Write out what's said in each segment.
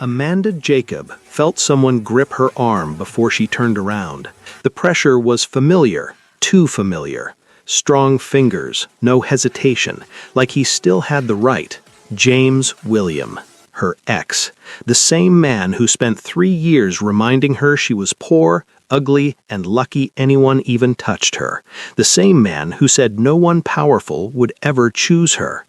Amanda Jacob felt someone grip her arm before she turned around. The pressure was familiar, too familiar. Strong fingers, no hesitation, like he still had the right. James William, her ex, the same man who spent 3 years reminding her she was poor, ugly, and lucky anyone even touched her. The same man who said no one powerful would ever choose her.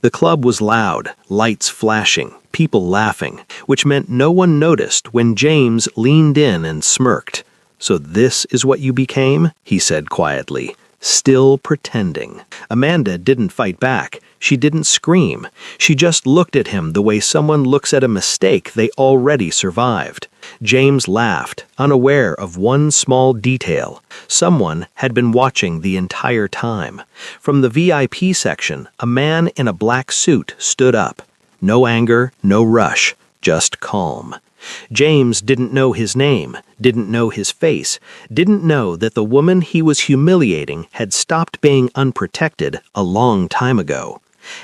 The club was loud, lights flashing, people laughing, which meant no one noticed when James leaned in and smirked. "So this is what you became?" he said quietly, still pretending. Amanda didn't fight back. She didn't scream. She just looked at him the way someone looks at a mistake they already survived. James laughed, unaware of one small detail. Someone had been watching the entire time. From the VIP section, a man in a black suit stood up. No anger, no rush, just calm. James didn't know his name, didn't know his face, didn't know that the woman he was humiliating had stopped being unprotected a long time ago.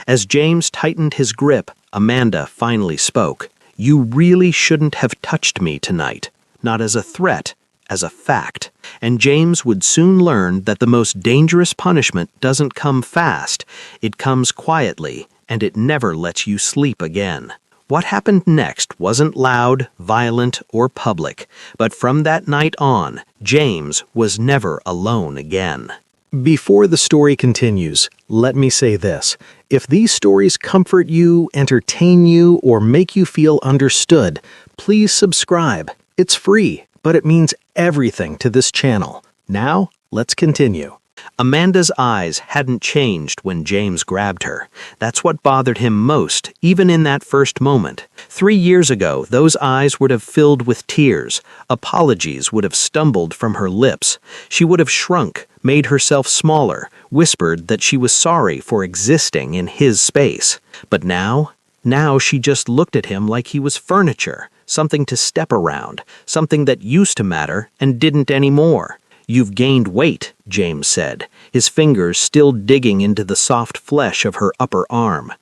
As James tightened his grip, Amanda finally spoke. "You really shouldn't have touched me tonight. Not as a threat, as a fact." And James would soon learn that the most dangerous punishment doesn't come fast. It comes quietly, and it never lets you sleep again. What happened next wasn't loud, violent, or public, but from that night on, James was never alone again. Before the story continues, let me say this. If these stories comfort you, entertain you, or make you feel understood, please subscribe. It's free, but it means everything to this channel. Now, let's continue. Amanda's eyes hadn't changed when James grabbed her. That's what bothered him most, even in that first moment. 3 years ago, those eyes would have filled with tears. Apologies would have stumbled from her lips. She would have shrunk, made herself smaller, whispered that she was sorry for existing in his space. But now she just looked at him like he was furniture, something to step around, something that used to matter and didn't anymore. "You've gained weight," James said, his fingers still digging into the soft flesh of her upper arm.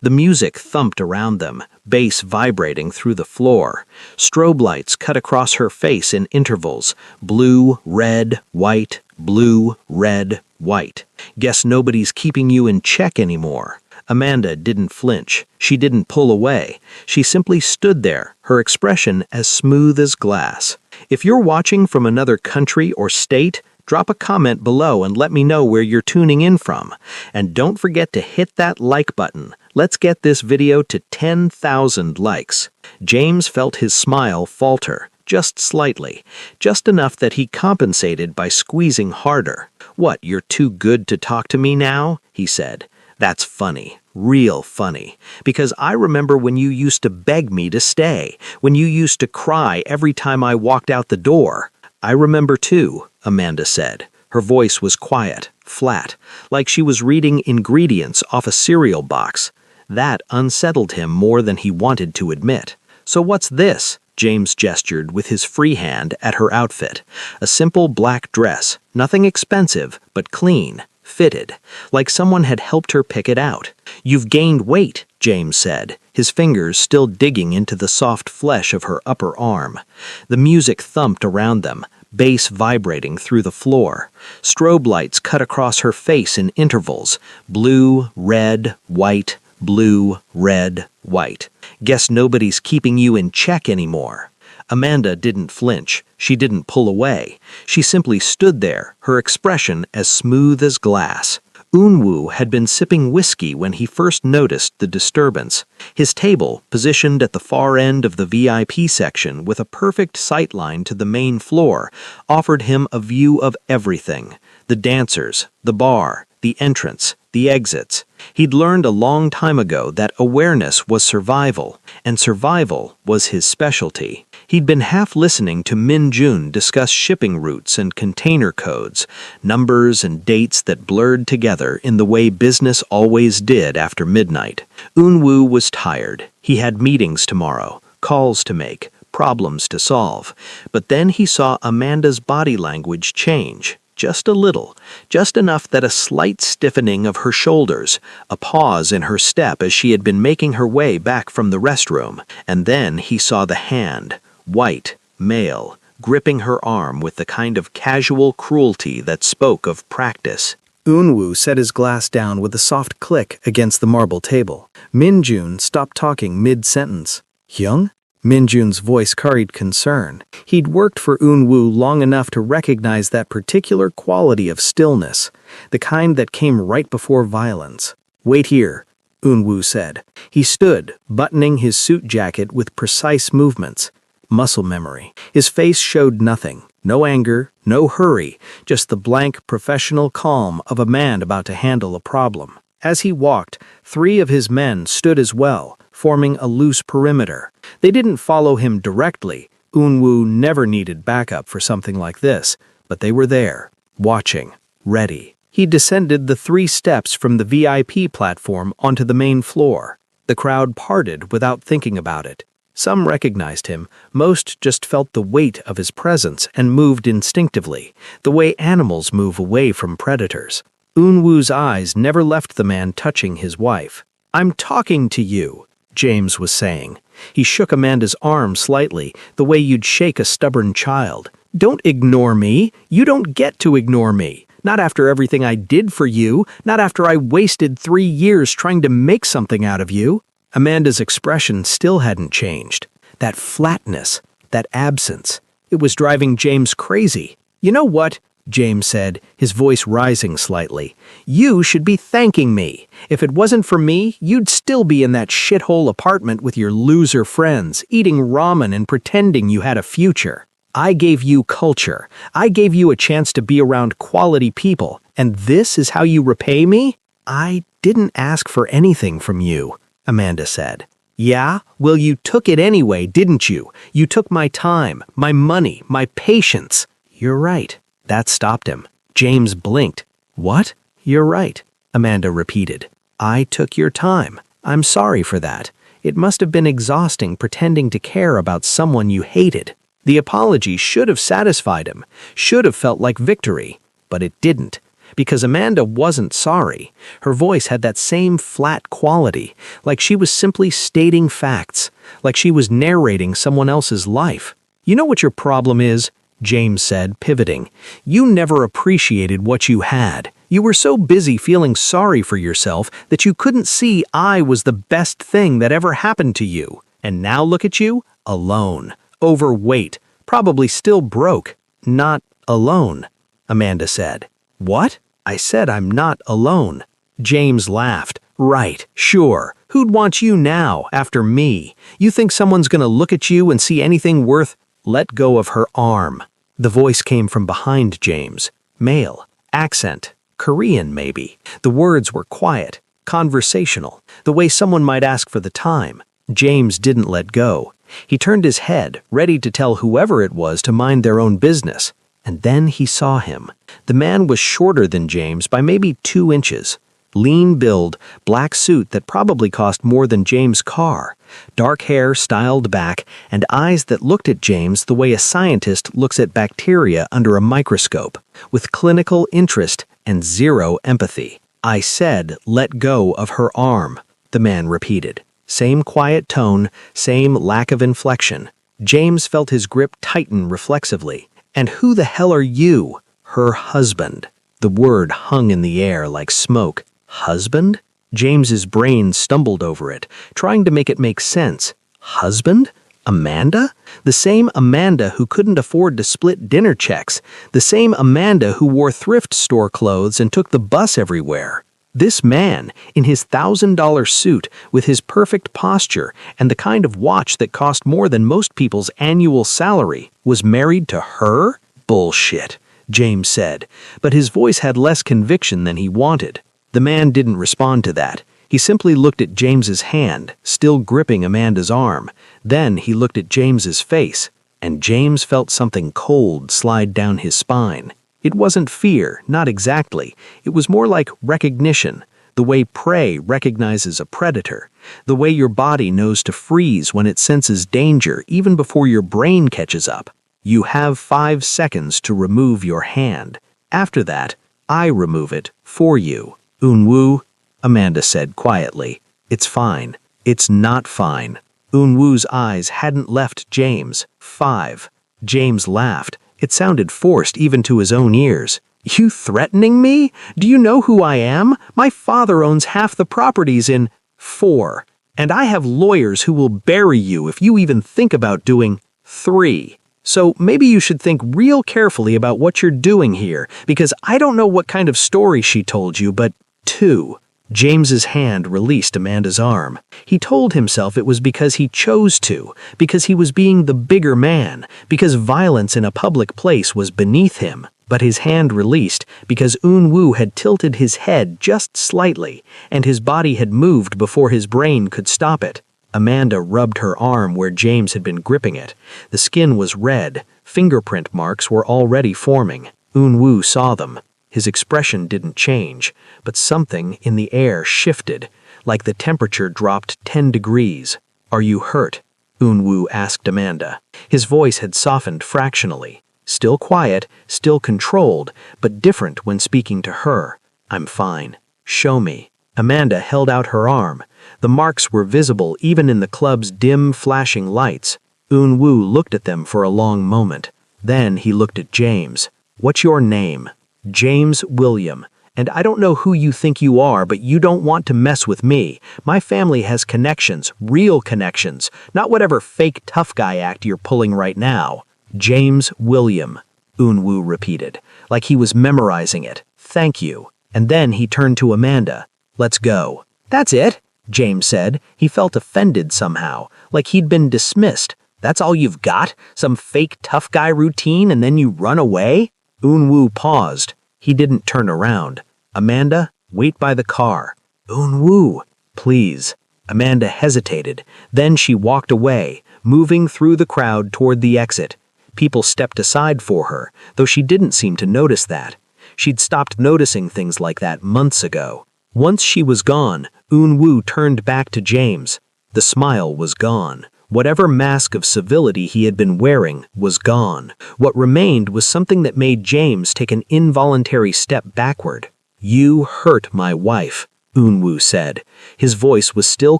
The music thumped around them, bass vibrating through the floor. Strobe lights cut across her face in intervals, blue, red, white, blue, red, white. "Guess nobody's keeping you in check anymore." Amanda didn't flinch. She didn't pull away. She simply stood there, her expression as smooth as glass. If you're watching from another country or state, drop a comment below and let me know where you're tuning in from. And don't forget to hit that like button. Let's get this video to 10,000 likes. James felt his smile falter, just slightly, just enough that he compensated by squeezing harder. "What, you're too good to talk to me now?" he said. "That's funny, real funny, because I remember when you used to beg me to stay, when you used to cry every time I walked out the door." "I remember too," Amanda said. Her voice was quiet, flat, like she was reading ingredients off a cereal box. That unsettled him more than he wanted to admit. "So what's this?" James gestured with his free hand at her outfit. A simple black dress, nothing expensive, but clean, fitted, like someone had helped her pick it out. "You've gained weight," James said, his fingers still digging into the soft flesh of her upper arm. The music thumped around them, bass vibrating through the floor. Strobe lights cut across her face in intervals, blue, red, white, blue, red, white. "Guess nobody's keeping you in check anymore." Amanda didn't flinch. She didn't pull away. She simply stood there, her expression as smooth as glass. Unwoo had been sipping whiskey when he first noticed the disturbance. His table, positioned at the far end of the VIP section with a perfect sightline to the main floor, offered him a view of everything: the dancers, the bar, the entrance, the exits. He'd learned a long time ago that awareness was survival, and survival was his specialty. He'd been half listening to Min Jun discuss shipping routes and container codes, numbers and dates that blurred together in the way business always did after midnight. Unwoo was tired. He had meetings tomorrow, calls to make, problems to solve. But then he saw Amanda's body language change. just a little, just enough that a slight stiffening of her shoulders, a pause in her step as she had been making her way back from the restroom, and then he saw the hand, white, male, gripping her arm with the kind of casual cruelty that spoke of practice. Eunwoo set his glass down with a soft click against the marble table. Minjun stopped talking mid-sentence. Hyung? Minjun's voice carried concern. He'd worked for Eunwoo long enough to recognize that particular quality of stillness, the kind that came right before violence. Wait here, Eunwoo said. He stood, buttoning his suit jacket with precise movements. Muscle memory. His face showed nothing. No anger, no hurry, just the blank, professional calm of a man about to handle a problem. As he walked, 3 of his men stood as well, forming a loose perimeter. They didn't follow him directly. Eunwoo never needed backup for something like this, but they were there, watching, ready. He descended the 3 steps from the VIP platform onto the main floor. The crowd parted without thinking about it. Some recognized him, most just felt the weight of his presence and moved instinctively, the way animals move away from predators. Eunwoo's eyes never left the man touching his wife. "I'm talking to you," James was saying. He shook Amanda's arm slightly, the way you'd shake a stubborn child. "Don't ignore me. You don't get to ignore me. Not after everything I did for you, not after I wasted 3 years trying to make something out of you." Amanda's expression still hadn't changed. That flatness, that absence, it was driving James crazy. "You know what?" James said, his voice rising slightly. "You should be thanking me. If it wasn't for me, you'd still be in that shithole apartment with your loser friends, eating ramen and pretending you had a future. I gave you culture. I gave you a chance to be around quality people, and this is how you repay me?" "I didn't ask for anything from you," Amanda said. "Yeah? Well, you took it anyway, didn't you? You took my time, my money, my patience." "You're right." That stopped him. James blinked. "What?" "You're right," Amanda repeated. "I took your time. I'm sorry for that. It must have been exhausting pretending to care about someone you hated." The apology should have satisfied him, should have felt like victory, but it didn't. Because Amanda wasn't sorry. Her voice had that same flat quality, like she was simply stating facts, like she was narrating someone else's life. "You know what your problem is?" James said, pivoting. "You never appreciated what you had. You were so busy feeling sorry for yourself that you couldn't see I was the best thing that ever happened to you. And now look at you, alone, overweight, probably still broke. Not alone," Amanda said. "What?" "I said I'm not alone." James laughed. "Right, sure. Who'd want you now, after me? You think someone's gonna look at you and see anything worth—" "Let go of her arm." The voice came from behind James. Male. Accent. Korean, maybe. The words were quiet, conversational, the way someone might ask for the time. James didn't let go. He turned his head, ready to tell whoever it was to mind their own business. And then he saw him. The man was shorter than James by maybe 2 inches. Lean build, black suit that probably cost more than James' car. Dark hair styled back, and eyes that looked at James the way a scientist looks at bacteria under a microscope, with clinical interest and 0 empathy. "I said, let go of her arm," the man repeated. Same quiet tone, same lack of inflection. James felt his grip tighten reflexively. "And who the hell are you?" "Her husband." The word hung in the air like smoke. Husband? James's brain stumbled over it, trying to make it make sense. Husband? Amanda? The same Amanda who couldn't afford to split dinner checks. The same Amanda who wore thrift store clothes and took the bus everywhere. This man, in his $1,000 suit, with his perfect posture and the kind of watch that cost more than most people's annual salary, was married to her? Bullshit, James said, but his voice had less conviction than he wanted. The man didn't respond to that. He simply looked at James's hand, still gripping Amanda's arm. Then he looked at James's face, and James felt something cold slide down his spine. It wasn't fear, not exactly. It was more like recognition, the way prey recognizes a predator, the way your body knows to freeze when it senses danger even before your brain catches up. You have 5 seconds to remove your hand. After that, I remove it for you. Unwoo, Amanda said quietly. It's fine. It's not fine. Unwoo's eyes hadn't left James. 5. James laughed. It sounded forced even to his own ears. You threatening me? Do you know who I am? My father owns half the properties in 4. And I have lawyers who will bury you if you even think about doing 3. So maybe you should think real carefully about what you're doing here, because I don't know what kind of story she told you, but 2. James's hand released Amanda's arm. He told himself it was because he chose to, because he was being the bigger man, because violence in a public place was beneath him. But his hand released because Unwoo had tilted his head just slightly, and his body had moved before his brain could stop it. Amanda rubbed her arm where James had been gripping it. The skin was red. Fingerprint marks were already forming. Unwoo saw them. His expression didn't change, but something in the air shifted, like the temperature dropped 10 degrees. Are you hurt? Unwoo asked Amanda. His voice had softened fractionally. Still quiet, still controlled, but different when speaking to her. I'm fine. Show me. Amanda held out her arm. The marks were visible even in the club's dim, flashing lights. Unwoo looked at them for a long moment. Then he looked at James. What's your name? James William. And I don't know who you think you are, but you don't want to mess with me. My family has connections, real connections, not whatever fake tough guy act you're pulling right now. James William, Unwoo repeated, like he was memorizing it. Thank you. And then he turned to Amanda. Let's go. That's it, James said. He felt offended somehow, like he'd been dismissed. That's all you've got? Some fake tough guy routine and then you run away? Unwoo paused. He didn't turn around. Amanda, wait by the car. Unwoo, please. Amanda hesitated. Then she walked away, moving through the crowd toward the exit. People stepped aside for her, though she didn't seem to notice that. She'd stopped noticing things like that months ago. Once she was gone, Unwoo turned back to James. The smile was gone. Whatever mask of civility he had been wearing was gone. What remained was something that made James take an involuntary step backward. You hurt my wife, Unwoo said. His voice was still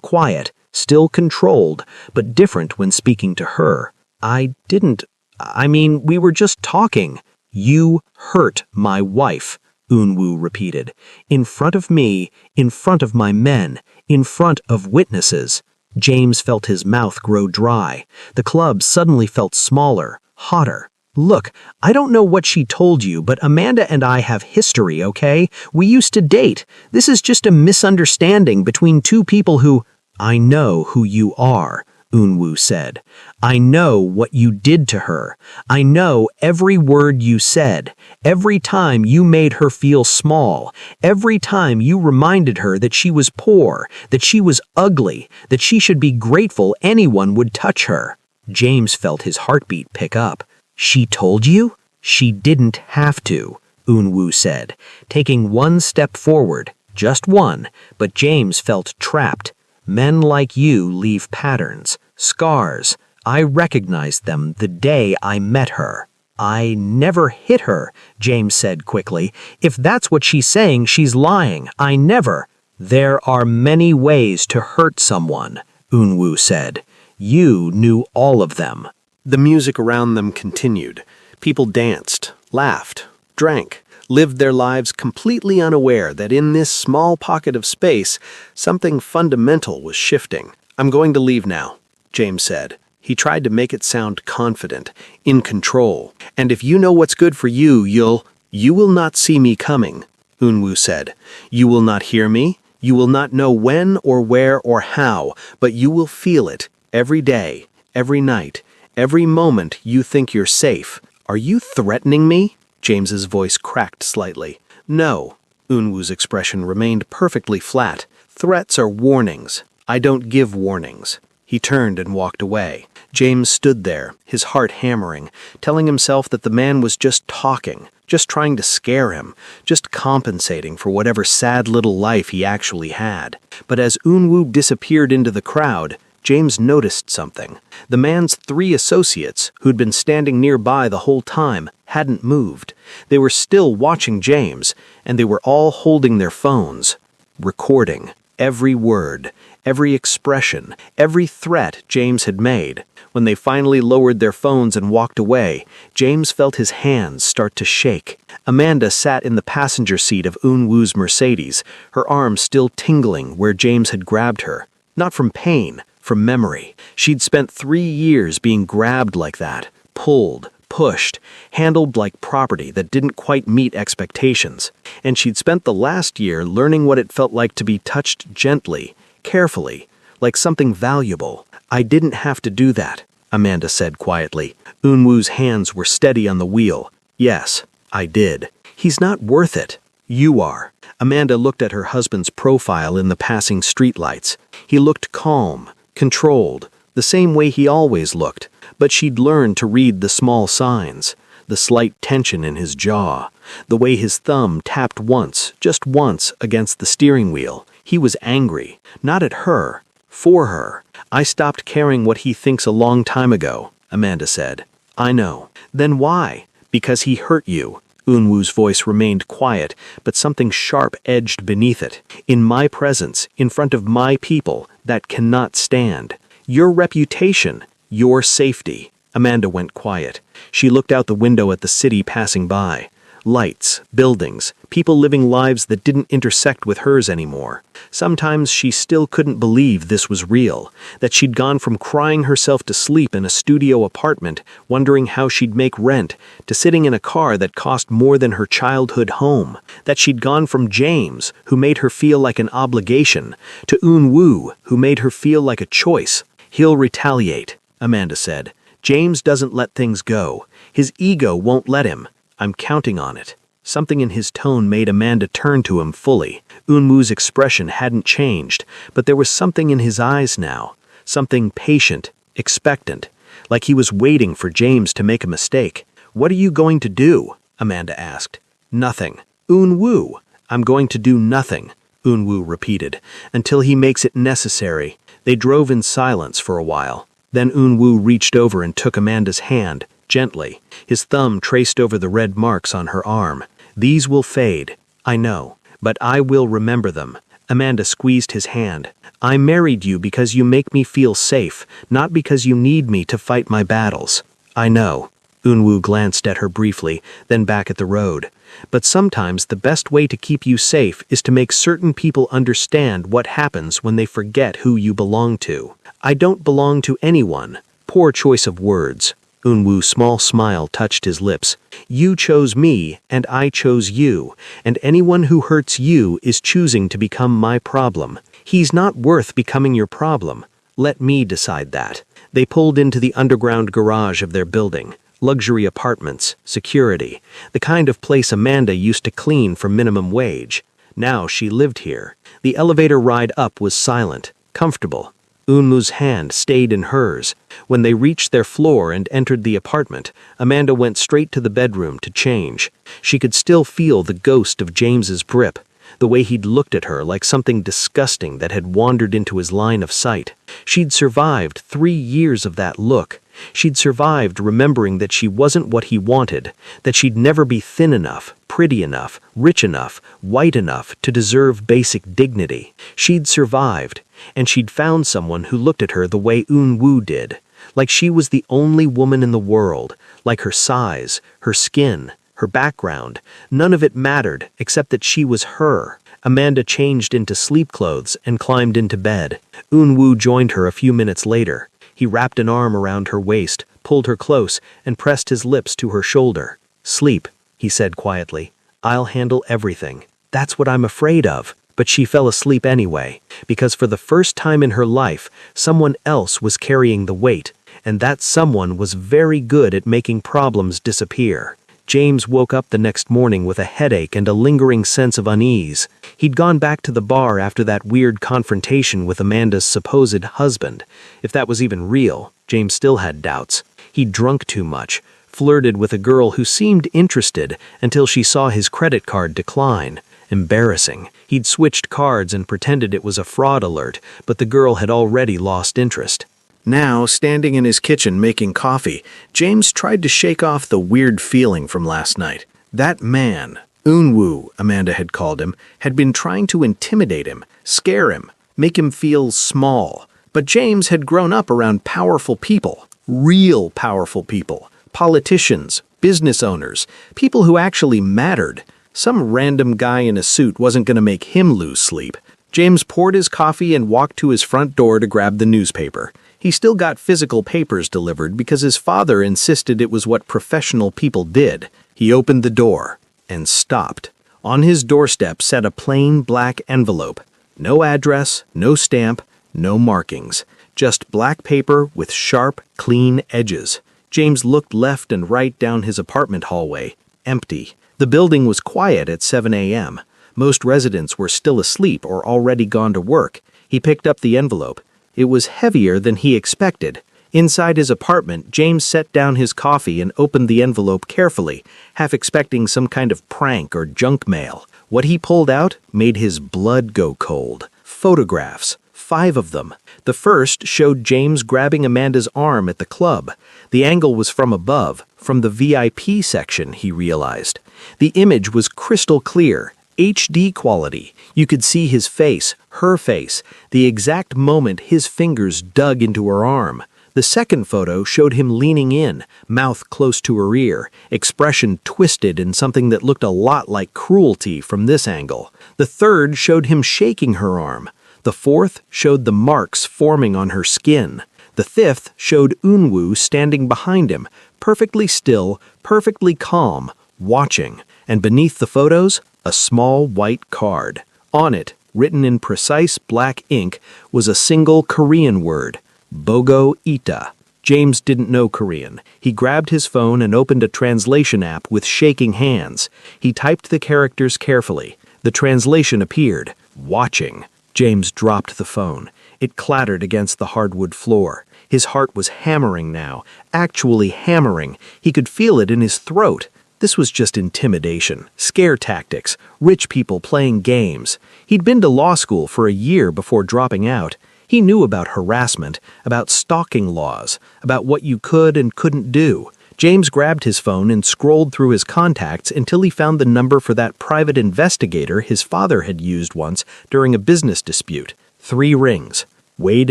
quiet, still controlled, but different when speaking to her. We were just talking. You hurt my wife, Unwoo repeated. In front of me, in front of my men, in front of witnesses. James felt his mouth grow dry. The club suddenly felt smaller, hotter. Look, I don't know what she told you, but Amanda and I have history, okay? We used to date. This is just a misunderstanding between two people who... I know who you are, Unwoo said. I know what you did to her. I know every word you said. Every time you made her feel small. Every time you reminded her that she was poor, that she was ugly, that she should be grateful anyone would touch her. James felt his heartbeat pick up. She told you? She didn't have to, Unwoo said, taking one step forward, just one, but James felt trapped. Men like you leave patterns, scars. I recognized them the day I met her. I never hit her, James said quickly. If that's what she's saying, she's lying. I never. There are many ways to hurt someone, Unwoo said. You knew all of them. The music around them continued. People danced, laughed, drank, lived their lives completely unaware that in this small pocket of space, something fundamental was shifting. I'm going to leave now, James said. He tried to make it sound confident, in control. And if you know what's good for you, you will not see me coming, Unwoo said. You will not hear me. You will not know when or where or how, but you will feel it every day, every night. Every moment you think you're safe. Are you threatening me? James's voice cracked slightly. No. Unwoo's expression remained perfectly flat. Threats are warnings. I don't give warnings. He turned and walked away. James stood there, his heart hammering, telling himself that the man was just talking, just trying to scare him, just compensating for whatever sad little life he actually had. But as Unwoo disappeared into the crowd, James noticed something. The man's 3 associates, who'd been standing nearby the whole time, hadn't moved. They were still watching James, and they were all holding their phones, recording every word, every expression, every threat James had made. When they finally lowered their phones and walked away, James felt his hands start to shake. Amanda sat in the passenger seat of Eun-woo's Mercedes, her arm still tingling where James had grabbed her. Not from pain, from memory. She'd spent 3 years being grabbed like that, pulled, pushed, handled like property that didn't quite meet expectations. And she'd spent the last year learning what it felt like to be touched gently, carefully, like something valuable. "I didn't have to do that," Amanda said quietly. Eun-woo's hands were steady on the wheel. "Yes, I did. He's not worth it. You are." Amanda looked at her husband's profile in the passing streetlights. He looked calm, controlled, the same way he always looked, but she'd learned to read the small signs, the slight tension in his jaw, the way his thumb tapped once, just once, against the steering wheel. He was angry, not at her, for her. "I stopped caring what he thinks a long time ago," Amanda said. "I know." "Then why?" "Because he hurt you." Eun-woo's voice remained quiet, but something sharp edged beneath it. "In my presence, in front of my people, that cannot stand. Your reputation, your safety." Amanda went quiet. She looked out the window at the city passing by. Lights, buildings, people living lives that didn't intersect with hers anymore. Sometimes she still couldn't believe this was real, that she'd gone from crying herself to sleep in a studio apartment, wondering how she'd make rent, to sitting in a car that cost more than her childhood home, that she'd gone from James, who made her feel like an obligation, to Eun-woo, who made her feel like a choice. "He'll retaliate," Amanda said. "James doesn't let things go. His ego won't let him. I'm counting on it." Something in his tone made Amanda turn to him fully. Eun-woo's expression hadn't changed, but there was something in his eyes now, something patient, expectant, like he was waiting for James to make a mistake. "What are you going to do?" Amanda asked. "Nothing." "Eun-woo, I'm going to do nothing," Eun-woo repeated, "until he makes it necessary." They drove in silence for a while. Then Eun-woo reached over and took Amanda's hand, gently. His thumb traced over the red marks on her arm. "These will fade, I know, but I will remember them." Amanda squeezed his hand. "I married you because you make me feel safe, not because you need me to fight my battles." "I know." Eun-woo glanced at her briefly, then back at the road. "But sometimes the best way to keep you safe is to make certain people understand what happens when they forget who you belong to." "I don't belong to anyone." Poor choice of words. Eun-woo's small smile touched his lips. "You chose me, and I chose you, and anyone who hurts you is choosing to become my problem. He's not worth becoming your problem. Let me decide that." They pulled into the underground garage of their building. Luxury apartments, security, the kind of place Amanda used to clean for minimum wage. Now she lived here. The elevator ride up was silent, comfortable. Eun-woo's hand stayed in hers. When they reached their floor and entered the apartment, Amanda went straight to the bedroom to change. She could still feel the ghost of James's grip, the way he'd looked at her like something disgusting that had wandered into his line of sight. She'd survived 3 years of that look. She'd survived remembering that she wasn't what he wanted, that she'd never be thin enough, pretty enough, rich enough, white enough to deserve basic dignity. She'd survived, and she'd found someone who looked at her the way Eun-woo did, like she was the only woman in the world, like her size, her skin, her background. None of it mattered except that she was her. Amanda changed into sleep clothes and climbed into bed. Eun-woo joined her a few minutes later. He wrapped an arm around her waist, pulled her close, and pressed his lips to her shoulder. "Sleep," he said quietly. "I'll handle everything." "That's what I'm afraid of." But she fell asleep anyway, because for the first time in her life, someone else was carrying the weight, and that someone was very good at making problems disappear. James woke up the next morning with a headache and a lingering sense of unease. He'd gone back to the bar after that weird confrontation with Amanda's supposed husband. If that was even real, James still had doubts. He'd drunk too much, flirted with a girl who seemed interested until she saw his credit card decline. Embarrassing. He'd switched cards and pretended it was a fraud alert, but the girl had already lost interest. Now, standing in his kitchen making coffee, James tried to shake off the weird feeling from last night. That man, Unwoo, Amanda had called him, had been trying to intimidate him, scare him, make him feel small. But James had grown up around powerful people, real powerful people, politicians, business owners, people who actually mattered. Some random guy in a suit wasn't going to make him lose sleep. James poured his coffee and walked to his front door to grab the newspaper. He still got physical papers delivered because his father insisted it was what professional people did. He opened the door and stopped. On his doorstep sat a plain black envelope. No address, no stamp, no markings. Just black paper with sharp, clean edges. James looked left and right down his apartment hallway. Empty. The building was quiet at 7 a.m. Most residents were still asleep or already gone to work. He picked up the envelope. It was heavier than he expected. Inside his apartment, James set down his coffee and opened the envelope carefully, half expecting some kind of prank or junk mail. What he pulled out made his blood go cold. Photographs. 5 of them. The first showed James grabbing Amanda's arm at the club. The angle was from above, from the VIP section, he realized. The image was crystal clear, HD quality. You could see his face, her face, the exact moment his fingers dug into her arm. The second photo showed him leaning in, mouth close to her ear, expression twisted in something that looked a lot like cruelty from this angle. The third showed him shaking her arm. The fourth showed the marks forming on her skin. The fifth showed Unwoo standing behind him, perfectly still, perfectly calm, watching. And beneath the photos, a small white card. On it, written in precise black ink, was a single Korean word, Bogo Ita. James didn't know Korean. He grabbed his phone and opened a translation app with shaking hands. He typed the characters carefully. The translation appeared, watching. James dropped the phone. It clattered against the hardwood floor. His heart was hammering now, actually hammering. He could feel it in his throat. This was just intimidation, scare tactics, rich people playing games. He'd been to law school for a year before dropping out. He knew about harassment, about stalking laws, about what you could and couldn't do. James grabbed his phone and scrolled through his contacts until he found the number for that private investigator his father had used once during a business dispute. 3 rings. Wade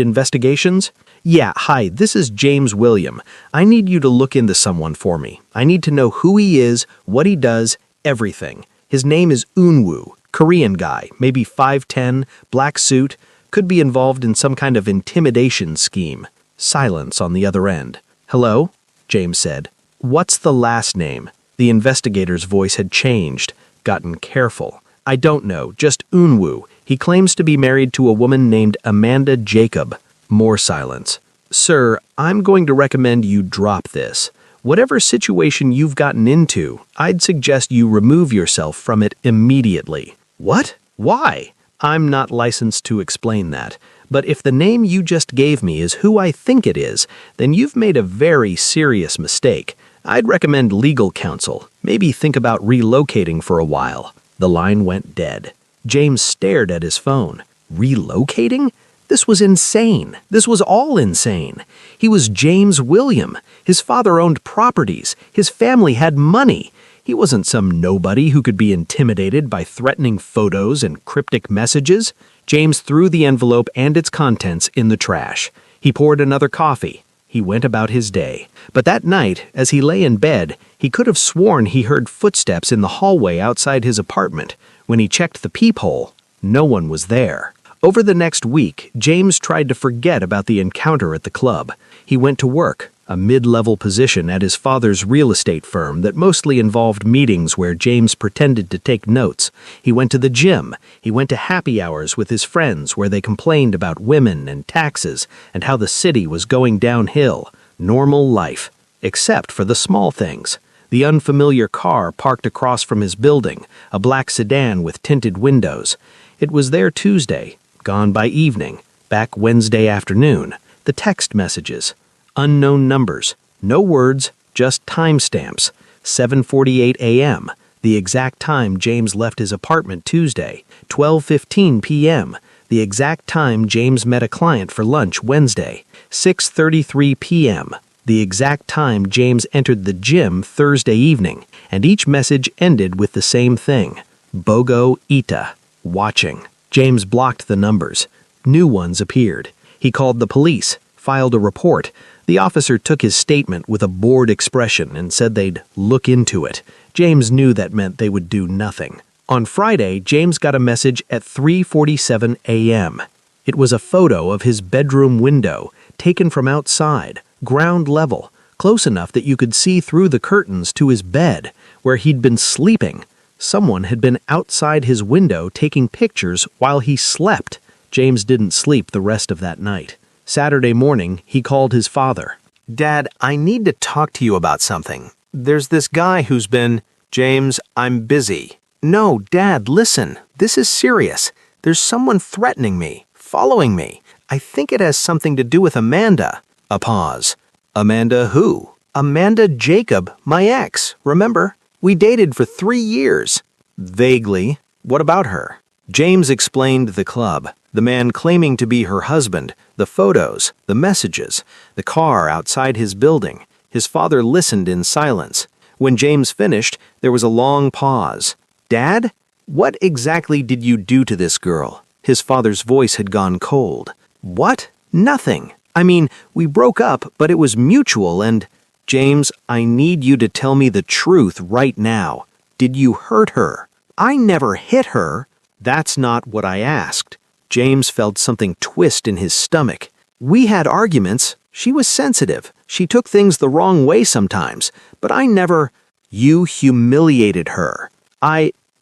Investigations? Yeah, hi, this is James William. I need you to look into someone for me. I need to know who he is, what he does, everything. His name is Unwoo, Korean guy, maybe 5'10", black suit, could be involved in some kind of intimidation scheme. Silence on the other end. Hello? James said. What's the last name? The investigator's voice had changed, gotten careful. I don't know, just Unwoo. He claims to be married to a woman named Amanda Jacob. More silence. Sir, I'm going to recommend you drop this. Whatever situation you've gotten into, I'd suggest you remove yourself from it immediately. What? Why? I'm not licensed to explain that. But if the name you just gave me is who I think it is, then you've made a very serious mistake. I'd recommend legal counsel. Maybe think about relocating for a while. The line went dead. James stared at his phone. Relocating? This was insane. This was all insane. He was James William. His father owned properties. His family had money. He wasn't some nobody who could be intimidated by threatening photos and cryptic messages. James threw the envelope and its contents in the trash. He poured another coffee. He went about his day. But that night, as he lay in bed, he could have sworn he heard footsteps in the hallway outside his apartment. When he checked the peephole, no one was there. Over the next week, James tried to forget about the encounter at the club. He went to work, a mid-level position at his father's real estate firm that mostly involved meetings where James pretended to take notes. He went to the gym. He went to happy hours with his friends where they complained about women and taxes and how the city was going downhill. Normal life, except for the small things. The unfamiliar car parked across from his building, a black sedan with tinted windows. It was there Tuesday, gone by evening, back Wednesday afternoon. The text messages. Unknown numbers. No words, just timestamps. 7:48 a.m., the exact time James left his apartment Tuesday. 12:15 p.m., The exact time James met a client for lunch Wednesday, 6:33 p.m. The exact time James entered the gym Thursday evening, and each message ended with the same thing. Bogo Ita. Watching. James blocked the numbers. New ones appeared. He called the police, filed a report. The officer took his statement with a bored expression and said they'd look into it. James knew that meant they would do nothing. On Friday, James got a message at 3:47 a.m. It was a photo of his bedroom window, taken from outside, ground level, close enough that you could see through the curtains to his bed, where he'd been sleeping. Someone had been outside his window taking pictures while he slept. James didn't sleep the rest of that night. Saturday morning, he called his father. "Dad, I need to talk to you about something. There's this guy who's been—" "James, I'm busy." "No, Dad, listen. This is serious. There's someone threatening me, following me. I think it has something to do with Amanda." A pause. "Amanda who?" "Amanda Jacob, my ex, remember? We dated for 3 years." "Vaguely. What about her?" James explained the club, the man claiming to be her husband, the photos, the messages, the car outside his building. His father listened in silence. When James finished, there was a long pause. "Dad, what exactly did you do to this girl?" His father's voice had gone cold. "What? Nothing. I mean, we broke up, but it was mutual and—" "James, I need you to tell me the truth right now. Did you hurt her?" "I never hit her." "That's not what I asked." James felt something twist in his stomach. "We had arguments. She was sensitive. She took things the wrong way sometimes, but I never—" "You humiliated her.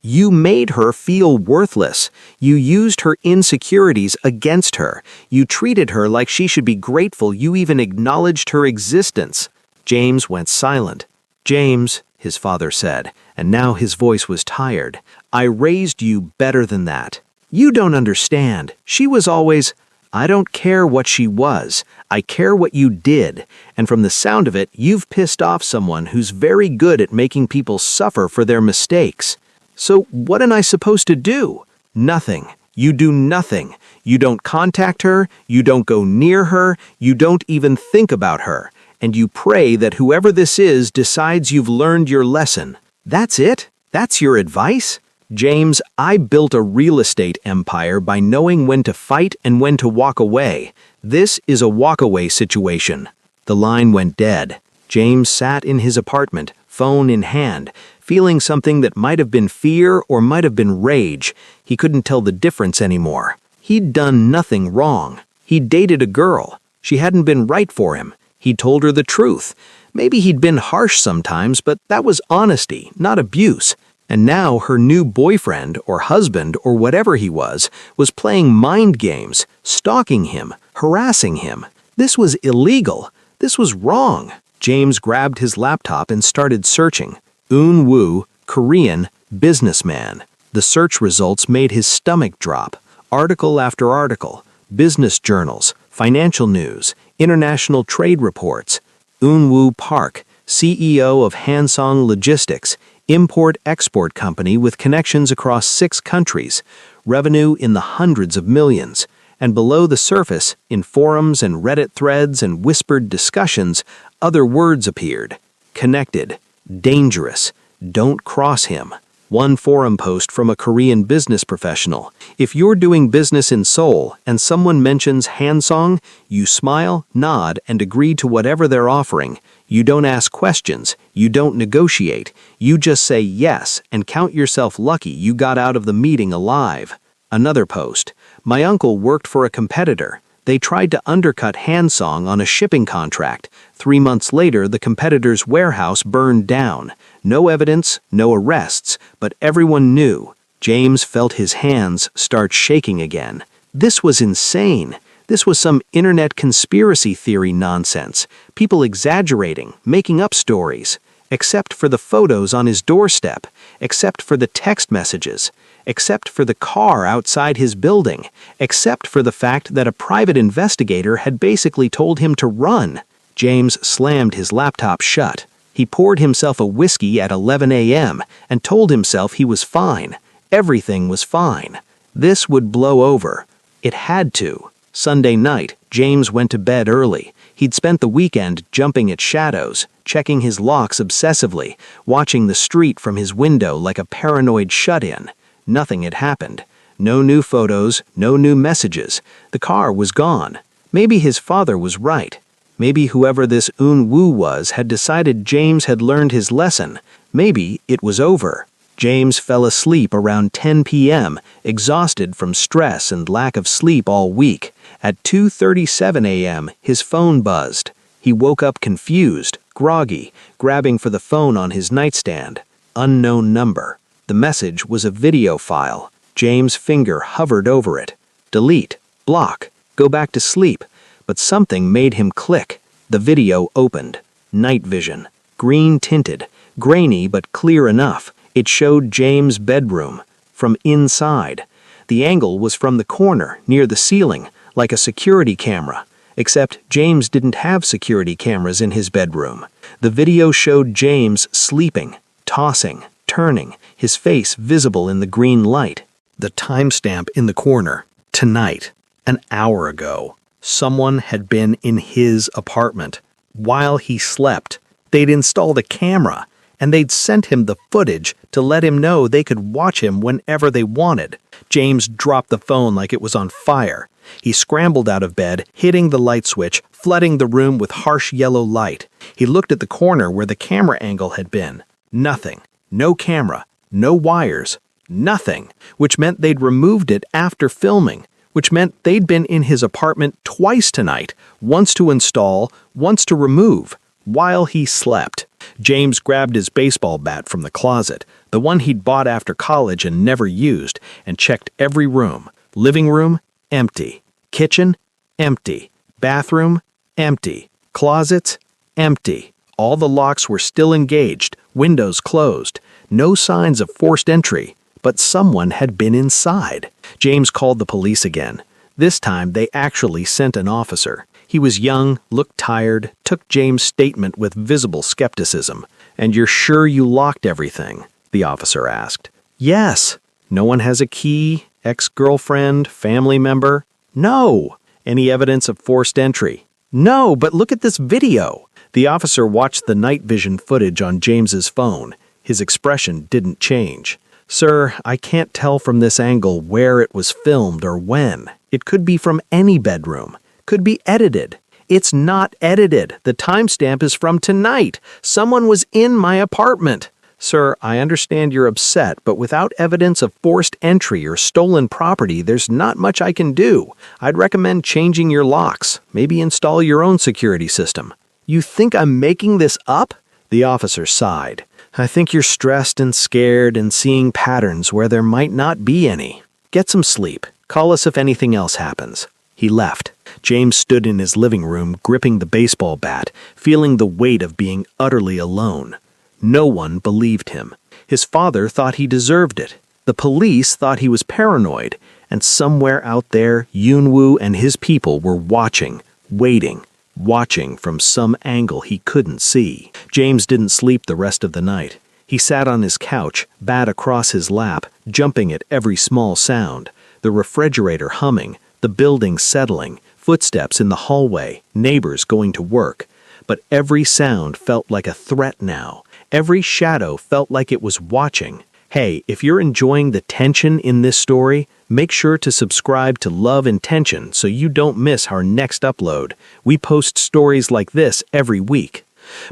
You made her feel worthless. You used her insecurities against her. You treated her like she should be grateful you even acknowledged her existence." James went silent. "James," his father said, and now his voice was tired, "I raised you better than that. You don't understand. She was always—" "I don't care what she was. I care what you did. And from the sound of it, you've pissed off someone who's very good at making people suffer for their mistakes. So what am I supposed to do?" "Nothing. You do nothing. You don't contact her. You don't go near her. You don't even think about her. And you pray that whoever this is decides you've learned your lesson. That's it? That's your advice?" "James, I built a real estate empire by knowing when to fight and when to walk away. This is a walk-away situation." The line went dead. James sat in his apartment, phone in hand, feeling something that might have been fear or might have been rage. He couldn't tell the difference anymore. He'd done nothing wrong. He'd dated a girl. She hadn't been right for him. He'd told her the truth. Maybe he'd been harsh sometimes, but that was honesty, not abuse. And now her new boyfriend or husband or whatever he was playing mind games, stalking him, harassing him. This was illegal. This was wrong. James grabbed his laptop and started searching. Eun Woo, Korean, businessman. The search results made his stomach drop. Article after article, business journals, financial news, international trade reports. Eun Woo Park, CEO of Hansong Logistics, import-export company with connections across 6 countries, revenue in the hundreds of millions. And below the surface, in forums and Reddit threads and whispered discussions, other words appeared. Connected. Dangerous. Don't cross him. One forum post from a Korean business professional. If you're doing business in Seoul and someone mentions Hansong, you smile, nod, and agree to whatever they're offering. You don't ask questions. You don't negotiate. You just say yes and count yourself lucky you got out of the meeting alive. Another post. My uncle worked for a competitor. They tried to undercut Hansong on a shipping contract. 3 months later, the competitor's warehouse burned down. No evidence, no arrests, but everyone knew. James felt his hands start shaking again. This was insane. This was some internet conspiracy theory nonsense. People exaggerating, making up stories. Except for the photos on his doorstep. Except for the text messages. Except for the car outside his building. Except for the fact that a private investigator had basically told him to run. James slammed his laptop shut. He poured himself a whiskey at 11 a.m. and told himself he was fine. Everything was fine. This would blow over. It had to. Sunday night, James went to bed early. He'd spent the weekend jumping at shadows, checking his locks obsessively, watching the street from his window like a paranoid shut-in. Nothing had happened. No new photos, no new messages. The car was gone. Maybe his father was right. Maybe whoever this Eun-woo was had decided James had learned his lesson. Maybe it was over. James fell asleep around 10 p.m., exhausted from stress and lack of sleep all week. At 2:37 a.m., his phone buzzed. He woke up confused, groggy, grabbing for the phone on his nightstand. Unknown number. The message was a video file. James' finger hovered over it. Delete. Block. Go back to sleep. But something made him click. The video opened. Night vision. Green tinted. Grainy but clear enough. It showed James' bedroom. From inside. The angle was from the corner, near the ceiling, like a security camera. Except James didn't have security cameras in his bedroom. The video showed James sleeping, tossing, turning, his face visible in the green light. The timestamp in the corner. Tonight. An hour ago. Someone had been in his apartment. While he slept. They'd installed a camera, and they'd sent him the footage to let him know they could watch him whenever they wanted. James dropped the phone like it was on fire. He scrambled out of bed, hitting the light switch, flooding the room with harsh yellow light. He looked at the corner where the camera angle had been. Nothing. No camera. No wires. Nothing. Which meant they'd removed it after filming. Which meant they'd been in his apartment twice tonight, once to install, once to remove, while he slept. James grabbed his baseball bat from the closet, the one he'd bought after college and never used, and checked every room. Living room, empty. Kitchen, empty. Bathroom, empty. Closets, empty. All the locks were still engaged, windows closed. No signs of forced entry, but someone had been inside. James called the police again. This time they actually sent an officer. He was young, looked tired, took James' statement with visible skepticism. "And you're sure you locked everything?" the officer asked. "Yes." "No one has a key? Ex-girlfriend? Family member?" "No." "Any evidence of forced entry?" "No, but look at this video." The officer watched the night vision footage on James's phone. His expression didn't change. "Sir, I can't tell from this angle where it was filmed or when. It could be from any bedroom. Could be edited." "It's not edited. The timestamp is from tonight. Someone was in my apartment." "Sir, I understand you're upset, but without evidence of forced entry or stolen property, there's not much I can do. I'd recommend changing your locks. Maybe install your own security system." "You think I'm making this up?" The officer sighed. "I think you're stressed and scared and seeing patterns where there might not be any. Get some sleep. Call us if anything else happens." He left. James stood in his living room, gripping the baseball bat, feeling the weight of being utterly alone. No one believed him. His father thought he deserved it. The police thought he was paranoid. And somewhere out there, Eun-woo and his people were watching, waiting, watching from some angle he couldn't see. James didn't sleep the rest of the night. He sat on his couch, bat across his lap, jumping at every small sound. The refrigerator humming, the building settling, footsteps in the hallway, neighbors going to work. But every sound felt like a threat now. Every shadow felt like it was watching. Hey, if you're enjoying the tension in this story, make sure to subscribe to Love and Tension so you don't miss our next upload. We post stories like this every week.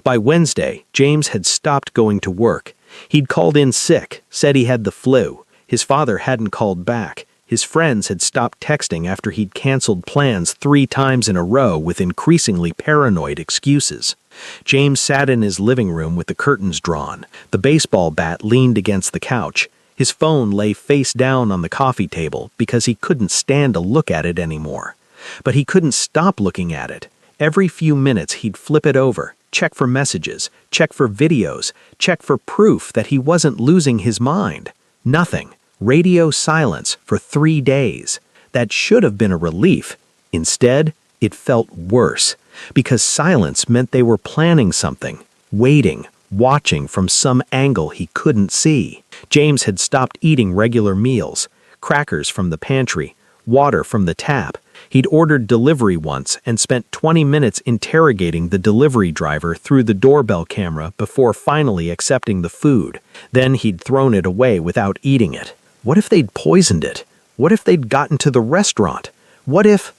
By Wednesday, James had stopped going to work. He'd called in sick, said he had the flu. His father hadn't called back. His friends had stopped texting after he'd canceled plans 3 times in a row with increasingly paranoid excuses. James sat in his living room with the curtains drawn. The baseball bat leaned against the couch. His phone lay face down on the coffee table because he couldn't stand to look at it anymore. But he couldn't stop looking at it. Every few minutes he'd flip it over, check for messages, check for videos, check for proof that he wasn't losing his mind. Nothing. Radio silence for 3 days. That should have been a relief. Instead, it felt worse, because silence meant they were planning something, waiting, watching from some angle he couldn't see. James had stopped eating regular meals, crackers from the pantry, water from the tap. He'd ordered delivery once and spent 20 minutes interrogating the delivery driver through the doorbell camera before finally accepting the food. Then he'd thrown it away without eating it. What if they'd poisoned it? What if they'd gotten to the restaurant? What if?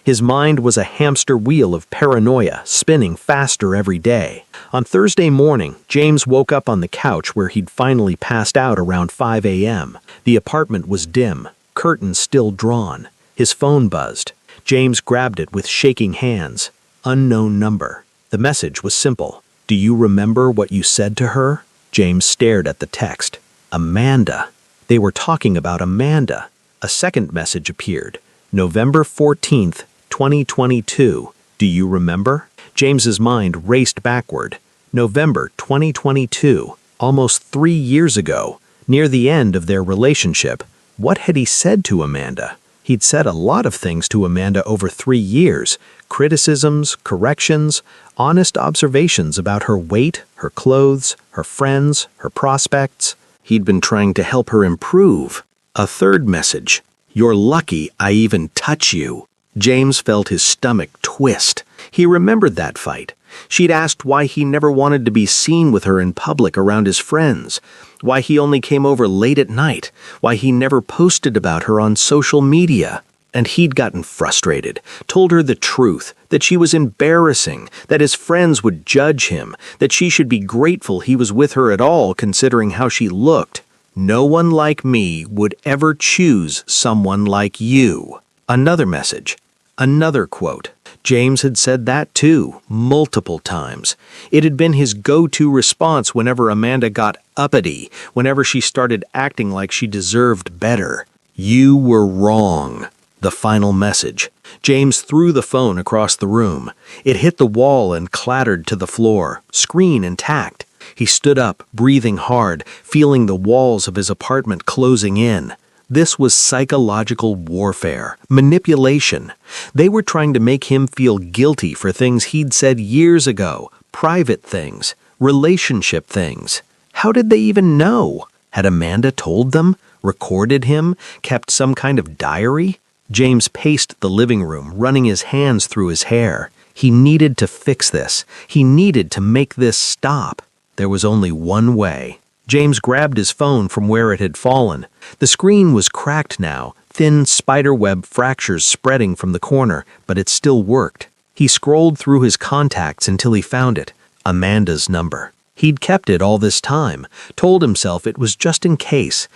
His mind was a hamster wheel of paranoia, spinning faster every day. On Thursday morning, James woke up on the couch where he'd finally passed out around 5 a.m. The apartment was dim, curtains still drawn. His phone buzzed. James grabbed it with shaking hands. Unknown number. The message was simple. "Do you remember what you said to her?" James stared at the text. Amanda. They were talking about Amanda. A second message appeared. November 14th, 2022. Do you remember? James's mind raced backward. November 2022. Almost 3 years ago. Near the end of their relationship. What had he said to Amanda? He'd said a lot of things to Amanda over 3 years. Criticisms, corrections, honest observations about her weight, her clothes, her friends, her prospects. He'd been trying to help her improve. A third message. You're lucky I even touch you. James felt his stomach twist. He remembered that fight. She'd asked why he never wanted to be seen with her in public around his friends, why he only came over late at night, why he never posted about her on social media. And he'd gotten frustrated, told her the truth, that she was embarrassing, that his friends would judge him, that she should be grateful he was with her at all considering how she looked. No one like me would ever choose someone like you. Another message. Another quote. James had said that too, multiple times. It had been his go-to response whenever Amanda got uppity, whenever she started acting like she deserved better. You were wrong. The final message. James threw the phone across the room. It hit the wall and clattered to the floor, screen intact. He stood up, breathing hard, feeling the walls of his apartment closing in. This was psychological warfare, manipulation. They were trying to make him feel guilty for things he'd said years ago, private things, relationship things. How did they even know? Had Amanda told them, recorded him, kept some kind of diary? James paced the living room, running his hands through his hair. He needed to fix this. He needed to make this stop. There was only one way. James grabbed his phone from where it had fallen. The screen was cracked now, thin spiderweb fractures spreading from the corner, but it still worked. He scrolled through his contacts until he found it. Amanda's number. He'd kept it all this time, told himself it was just in case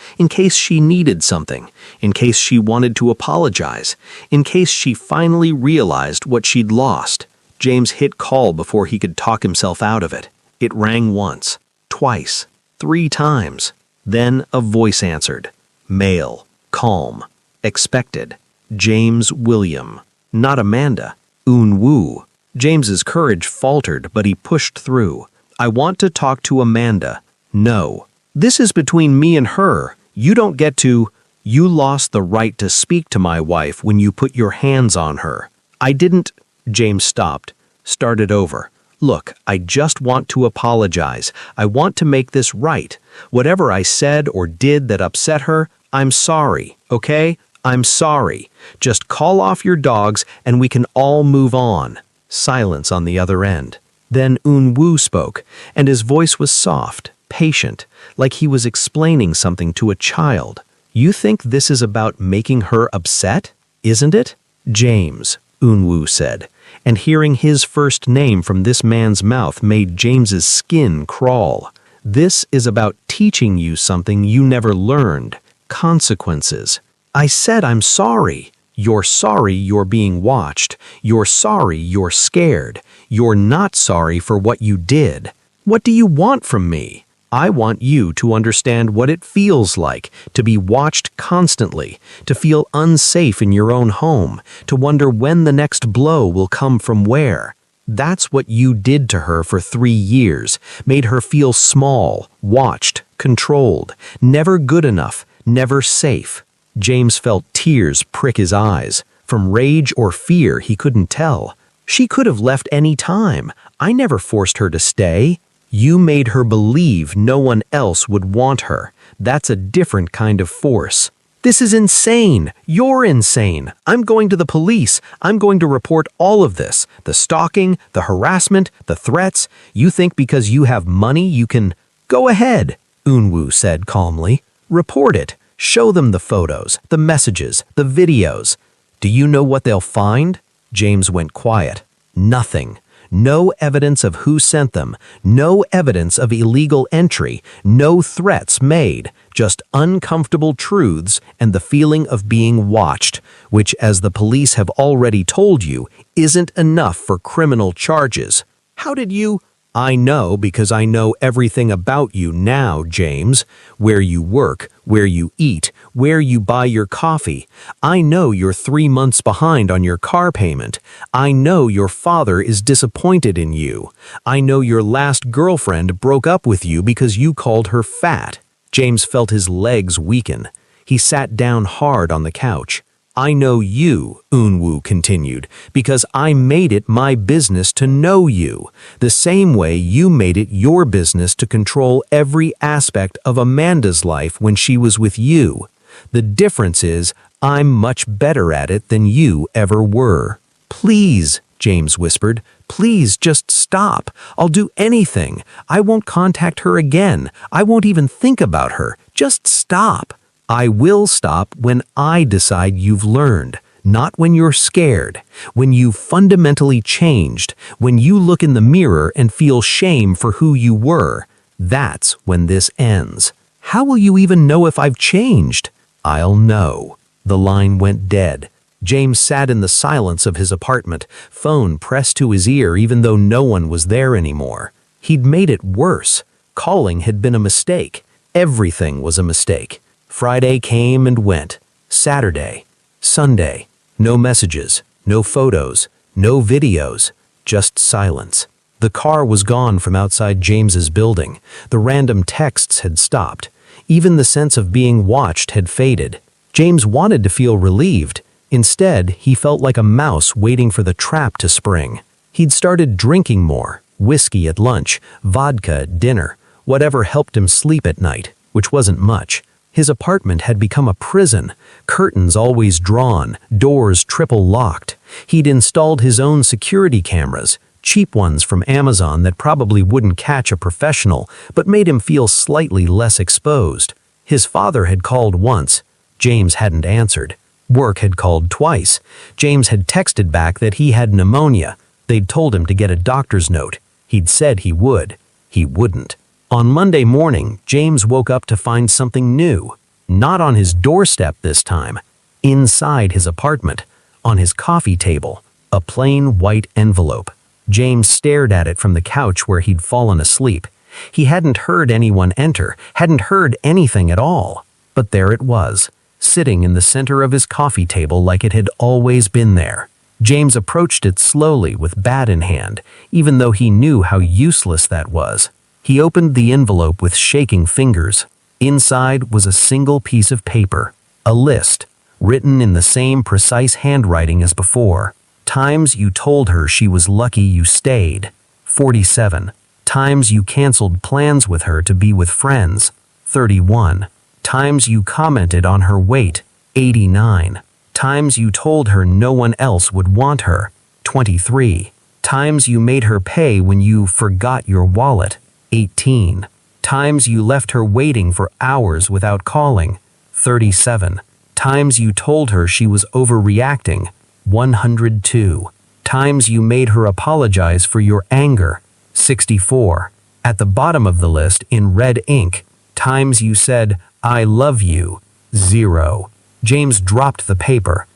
she needed something, in case she wanted to apologize, in case she finally realized what she'd lost. James hit call before he could talk himself out of it. It rang once, twice, 3 times. Then a voice answered. Male, calm, expected. James William. Not Amanda. Wu. James's courage faltered, but he pushed through. I want to talk to Amanda. No. This is between me and her. You don't get to... You lost the right to speak to my wife when you put your hands on her. I didn't... James stopped. Started over. Look, I just want to apologize. I want to make this right. Whatever I said or did that upset her, I'm sorry, okay? I'm sorry. Just call off your dogs and we can all move on. Silence on the other end. Then Wu spoke, and his voice was soft, patient, like he was explaining something to a child. You think this is about making her upset, isn't it? James, Wu said, and hearing his first name from this man's mouth made James's skin crawl. This is about teaching you something you never learned, consequences. I said I'm sorry. You're sorry you're being watched. You're sorry you're scared. You're not sorry for what you did. What do you want from me? I want you to understand what it feels like to be watched constantly, to feel unsafe in your own home, to wonder when the next blow will come from where. That's what you did to her for 3 years, made her feel small, watched, controlled, never good enough, never safe. James felt tears prick his eyes. From rage or fear, he couldn't tell. She could have left any time. I never forced her to stay. You made her believe no one else would want her. That's a different kind of force. This is insane. You're insane. I'm going to the police. I'm going to report all of this. The stalking, the harassment, the threats. You think because you have money you can... Go ahead, Unwoo said calmly. Report it. Show them the photos, the messages, the videos. Do you know what they'll find? James went quiet. Nothing. No evidence of who sent them, no evidence of illegal entry, no threats made, just uncomfortable truths and the feeling of being watched, which, as the police have already told you, isn't enough for criminal charges. How did you... I know because I know everything about you now, James. Where you work, where you eat, where you buy your coffee. I know you're 3 months behind on your car payment. I know your father is disappointed in you. I know your last girlfriend broke up with you because you called her fat. James felt his legs weaken. He sat down hard on the couch. I know you, Unwoo continued, because I made it my business to know you, the same way you made it your business to control every aspect of Amanda's life when she was with you. The difference is, I'm much better at it than you ever were. Please, James whispered, please just stop. I'll do anything. I won't contact her again. I won't even think about her. Just stop. I will stop when I decide you've learned, not when you're scared, when you've fundamentally changed, when you look in the mirror and feel shame for who you were. That's when this ends. How will you even know if I've changed? I'll know. The line went dead. James sat in the silence of his apartment, phone pressed to his ear even though no one was there anymore. He'd made it worse. Calling had been a mistake. Everything was a mistake. Friday came and went. Saturday. Sunday. No messages, no photos, no videos, just silence. The car was gone from outside James's building. The random texts had stopped. Even the sense of being watched had faded. James wanted to feel relieved. Instead, he felt like a mouse waiting for the trap to spring. He'd started drinking more, whiskey at lunch, vodka at dinner, whatever helped him sleep at night, which wasn't much. His apartment had become a prison, curtains always drawn, doors triple locked. He'd installed his own security cameras, cheap ones from Amazon that probably wouldn't catch a professional, but made him feel slightly less exposed. His father had called once. James hadn't answered. Work had called twice. James had texted back that he had pneumonia. They'd told him to get a doctor's note. He'd said he would. He wouldn't. On Monday morning, James woke up to find something new. Not on his doorstep this time. Inside his apartment, on his coffee table, a plain white envelope. James stared at it from the couch where he'd fallen asleep. He hadn't heard anyone enter, hadn't heard anything at all. But there it was, sitting in the center of his coffee table like it had always been there. James approached it slowly with bat in hand, even though he knew how useless that was. He opened the envelope with shaking fingers. Inside was a single piece of paper, a list, written in the same precise handwriting as before. Times you told her she was lucky you stayed. 47. Times you canceled plans with her to be with friends. 31. Times you commented on her weight. 89. Times you told her no one else would want her. 23. Times you made her pay when you forgot your wallet. 18. Times you left her waiting for hours without calling. 37. Times you told her she was overreacting. 102. Times you made her apologize for your anger. 64. At the bottom of the list, in red ink, times you said, I love you. 0. James dropped the paper.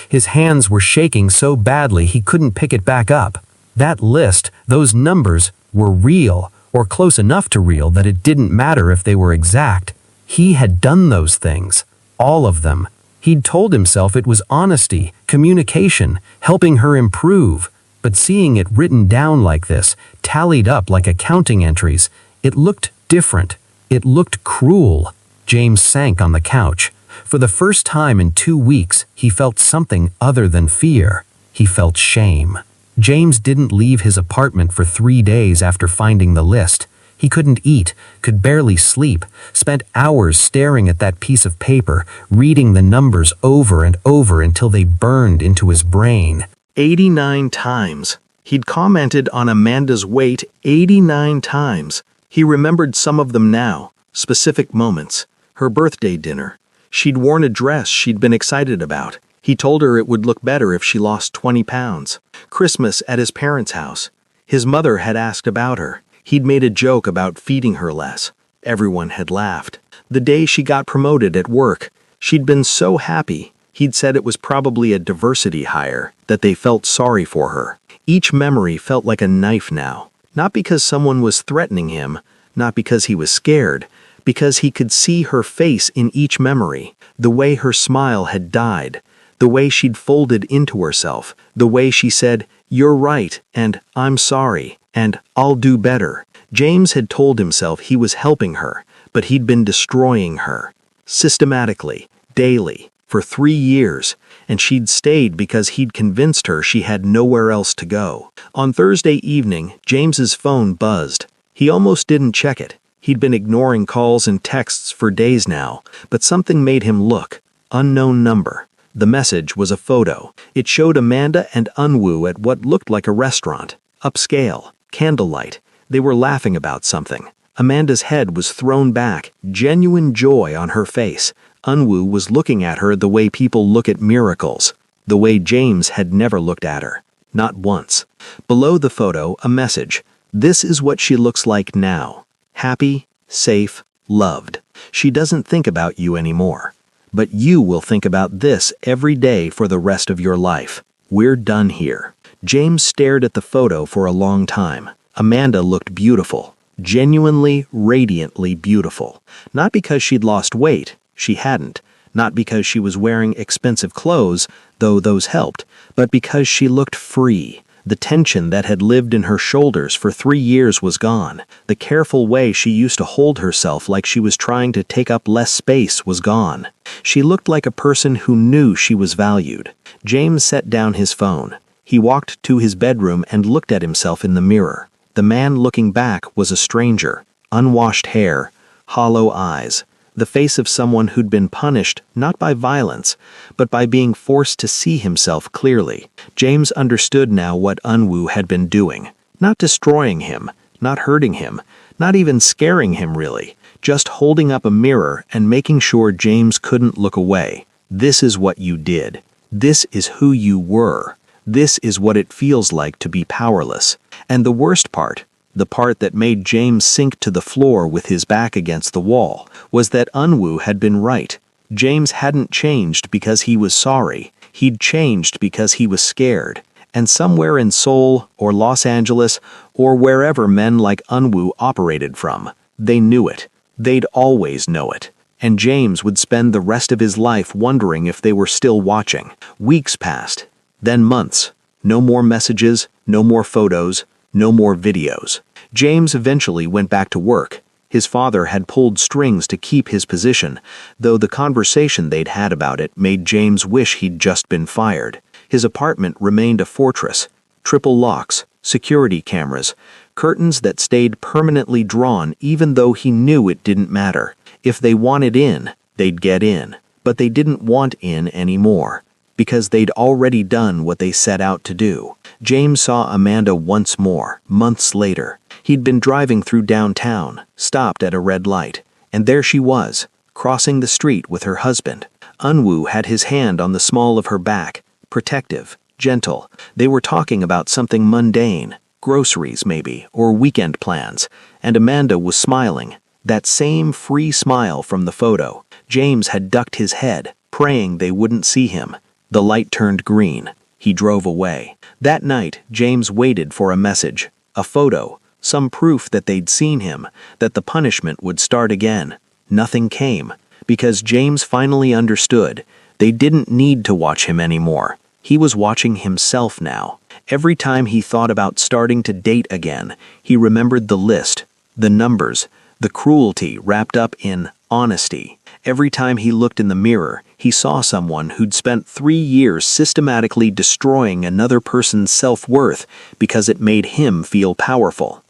His hands were shaking so badly he couldn't pick it back up. That list, those numbers, were real, or close enough to real that it didn't matter if they were exact. He had done those things. All of them. He'd told himself it was honesty, communication, helping her improve. But seeing it written down like this, tallied up like accounting entries, it looked different. It looked cruel. James sank on the couch. For the first time in 2 weeks, he felt something other than fear. He felt shame. James didn't leave his apartment for 3 days after finding the list. He couldn't eat, could barely sleep, spent hours staring at that piece of paper, reading the numbers over and over until they burned into his brain. 89 times. He'd commented on Amanda's weight 89 times. He remembered some of them now, specific moments. Her birthday dinner. She'd worn a dress she'd been excited about. He told her it would look better if she lost 20 pounds. Christmas at his parents' house. His mother had asked about her. He'd made a joke about feeding her less. Everyone had laughed. The day she got promoted at work, she'd been so happy. He'd said it was probably a diversity hire, that they felt sorry for her. Each memory felt like a knife now. Not because someone was threatening him, not because he was scared, because he could see her face in each memory, the way her smile had died, the way she'd folded into herself, the way she said, "You're right," and "I'm sorry," and "I'll do better." James had told himself he was helping her, but he'd been destroying her. Systematically, daily, for 3 years, and she'd stayed because he'd convinced her she had nowhere else to go. On Thursday evening, James's phone buzzed. He almost didn't check it. He'd been ignoring calls and texts for days now, but something made him look. Unknown number. The message was a photo. It showed Amanda and Unwoo at what looked like a restaurant. Upscale. Candlelight. They were laughing about something. Amanda's head was thrown back, genuine joy on her face. Unwoo was looking at her the way people look at miracles, the way James had never looked at her. Not once. Below the photo, a message. This is what she looks like now. Happy, safe, loved. She doesn't think about you anymore. But you will think about this every day for the rest of your life. We're done here. James stared at the photo for a long time. Amanda looked beautiful. Genuinely, radiantly beautiful. Not because she'd lost weight. She hadn't. Not because she was wearing expensive clothes, though those helped, but because she looked free. The tension that had lived in her shoulders for 3 years was gone. The careful way she used to hold herself like she was trying to take up less space was gone. She looked like a person who knew she was valued. James set down his phone. He walked to his bedroom and looked at himself in the mirror. The man looking back was a stranger. Unwashed hair, hollow eyes. The face of someone who'd been punished not by violence, but by being forced to see himself clearly. James understood now what Unwoo had been doing. Not destroying him, not hurting him, not even scaring him really, just holding up a mirror and making sure James couldn't look away. This is what you did. This is who you were. This is what it feels like to be powerless. And the worst part, the part that made James sink to the floor with his back against the wall, was that Unwoo had been right. James hadn't changed because he was sorry. He'd changed because he was scared. And somewhere in Seoul or Los Angeles or wherever men like Unwoo operated from, they knew it. They'd always know it. And James would spend the rest of his life wondering if they were still watching. Weeks passed. Then months. No more messages, no more photos, no more videos. James eventually went back to work. His father had pulled strings to keep his position, though the conversation they'd had about it made James wish he'd just been fired. His apartment remained a fortress. Triple locks, security cameras, curtains that stayed permanently drawn even though he knew it didn't matter. If they wanted in, they'd get in. But they didn't want in anymore, because they'd already done what they set out to do. James saw Amanda once more, months later. He'd been driving through downtown, stopped at a red light, and there she was, crossing the street with her husband. Unwoo had his hand on the small of her back, protective, gentle. They were talking about something mundane, groceries maybe, or weekend plans, and Amanda was smiling, that same free smile from the photo. James had ducked his head, praying they wouldn't see him. The light turned green. He drove away. That night, James waited for a message, a photo, some proof that they'd seen him, that the punishment would start again. Nothing came, because James finally understood. They didn't need to watch him anymore. He was watching himself now. Every time he thought about starting to date again, he remembered the list, the numbers, the cruelty wrapped up in honesty. Every time he looked in the mirror, he saw someone who'd spent 3 years systematically destroying another person's self-worth because it made him feel powerful.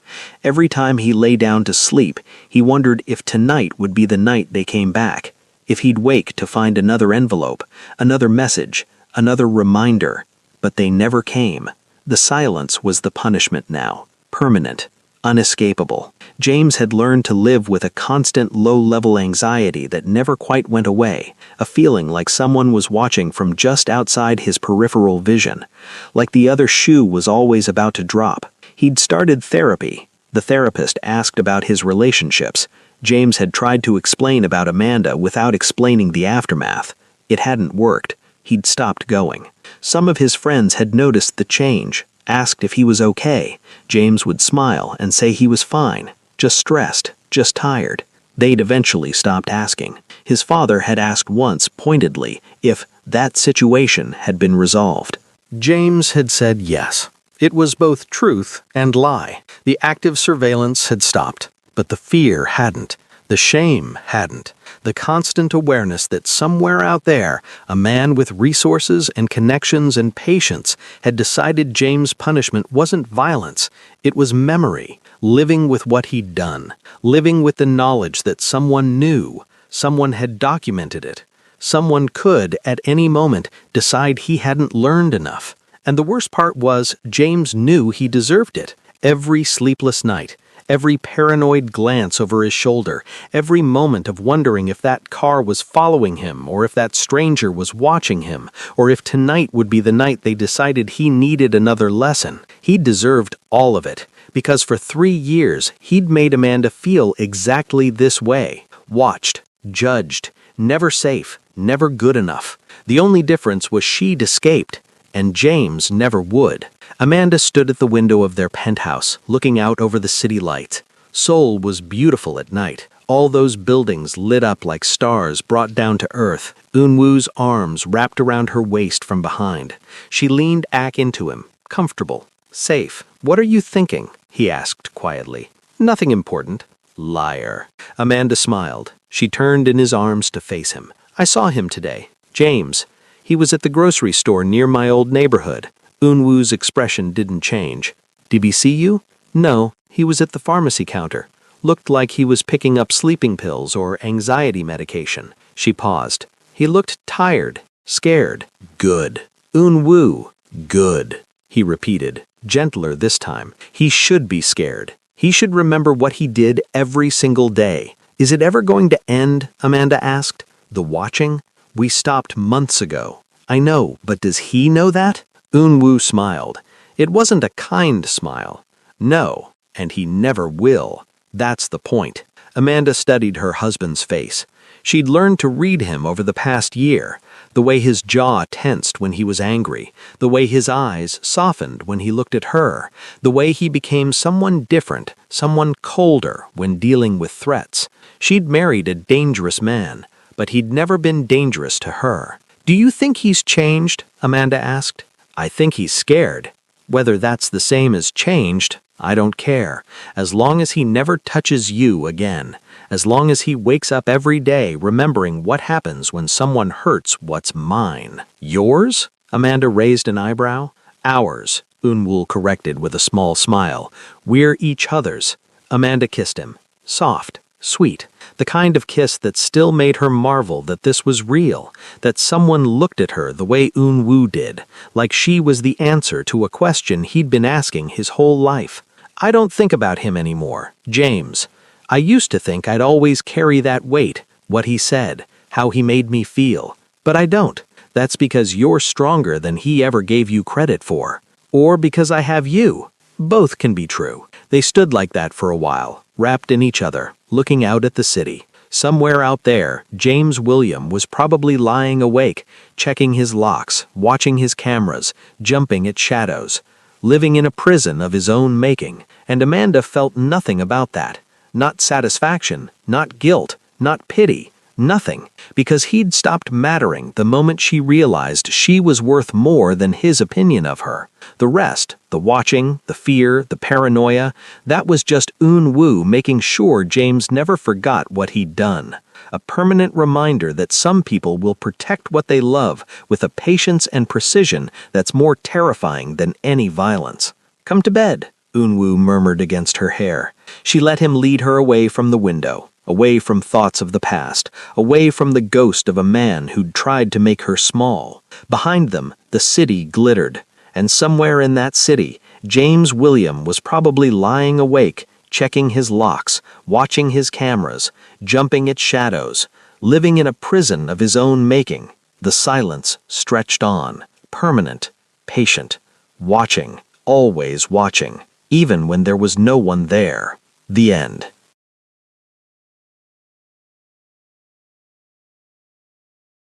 Every time he lay down to sleep, he wondered if tonight would be the night they came back, if he'd wake to find another envelope, another message, another reminder. But they never came. The silence was the punishment now, permanent, unescapable. James had learned to live with a constant low-level anxiety that never quite went away, a feeling like someone was watching from just outside his peripheral vision, like the other shoe was always about to drop. He'd started therapy. The therapist asked about his relationships. James had tried to explain about Amanda without explaining the aftermath. It hadn't worked. He'd stopped going. Some of his friends had noticed the change, asked if he was okay. James would smile and say he was fine, just stressed, just tired. They'd eventually stopped asking. His father had asked once, pointedly, if that situation had been resolved. James had said yes. It was both truth and lie. The active surveillance had stopped, but the fear hadn't. The shame hadn't. The constant awareness that somewhere out there, a man with resources and connections and patience had decided James' punishment wasn't violence, it was memory, living with what he'd done, living with the knowledge that someone knew, someone had documented it, someone could, at any moment, decide he hadn't learned enough. And the worst part was, James knew he deserved it. Every sleepless night, every paranoid glance over his shoulder, every moment of wondering if that car was following him, or if that stranger was watching him, or if tonight would be the night they decided he needed another lesson. He deserved all of it, because for 3 years he'd made Amanda feel exactly this way. Watched, judged, never safe, never good enough. The only difference was she'd escaped, and James never would. Amanda stood at the window of their penthouse, looking out over the city lights. Seoul was beautiful at night. All those buildings lit up like stars brought down to earth. Eun-woo's arms wrapped around her waist from behind. She leaned back into him, comfortable, safe. "What are you thinking?" he asked quietly. "Nothing important." Liar. Amanda smiled. She turned in his arms to face him. "I saw him today. James. He was at the grocery store near my old neighborhood." Eun-woo's expression didn't change. "Did he see you?" "No, he was at the pharmacy counter. Looked like he was picking up sleeping pills or anxiety medication." She paused. "He looked tired, scared." "Good." "Eun-woo, good," he repeated, gentler this time. "He should be scared. He should remember what he did every single day." "Is it ever going to end?" Amanda asked. "The watching? We stopped months ago." "I know, but does he know that?" Eun-woo smiled. It wasn't a kind smile. "No, and he never will. That's the point." Amanda studied her husband's face. She'd learned to read him over the past year, the way his jaw tensed when he was angry, the way his eyes softened when he looked at her, the way he became someone different, someone colder when dealing with threats. She'd married a dangerous man, but he'd never been dangerous to her. "Do you think he's changed?" Amanda asked. "I think he's scared. Whether that's the same as changed, I don't care. As long as he never touches you again. As long as he wakes up every day remembering what happens when someone hurts what's mine." "Yours?" Amanda raised an eyebrow. "Ours," Eun-woo corrected with a small smile. "We're each other's." Amanda kissed him. Soft, sweet, the kind of kiss that still made her marvel that this was real, that someone looked at her the way Eun-woo did, like she was the answer to a question he'd been asking his whole life. "I don't think about him anymore, James. I used to think I'd always carry that weight, what he said, how he made me feel. But I don't. That's because you're stronger than he ever gave you credit for. Or because I have you. Both can be true." They stood like that for a while, wrapped in each other, looking out at the city. Somewhere out there, James William was probably lying awake, checking his locks, watching his cameras, jumping at shadows, living in a prison of his own making, and Amanda felt nothing about that. Not satisfaction, not guilt, not pity, nothing, because he'd stopped mattering the moment she realized she was worth more than his opinion of her. The rest, the watching, the fear, the paranoia, that was just Eun-woo making sure James never forgot what he'd done. A permanent reminder that some people will protect what they love with a patience and precision that's more terrifying than any violence. "Come to bed," Unwoo murmured against her hair. She let him lead her away from the window, away from thoughts of the past, away from the ghost of a man who'd tried to make her small. Behind them, the city glittered, and somewhere in that city, James William was probably lying awake, checking his locks, watching his cameras, jumping at shadows, living in a prison of his own making. The silence stretched on, permanent, patient, watching, always watching, even when there was no one there. The end.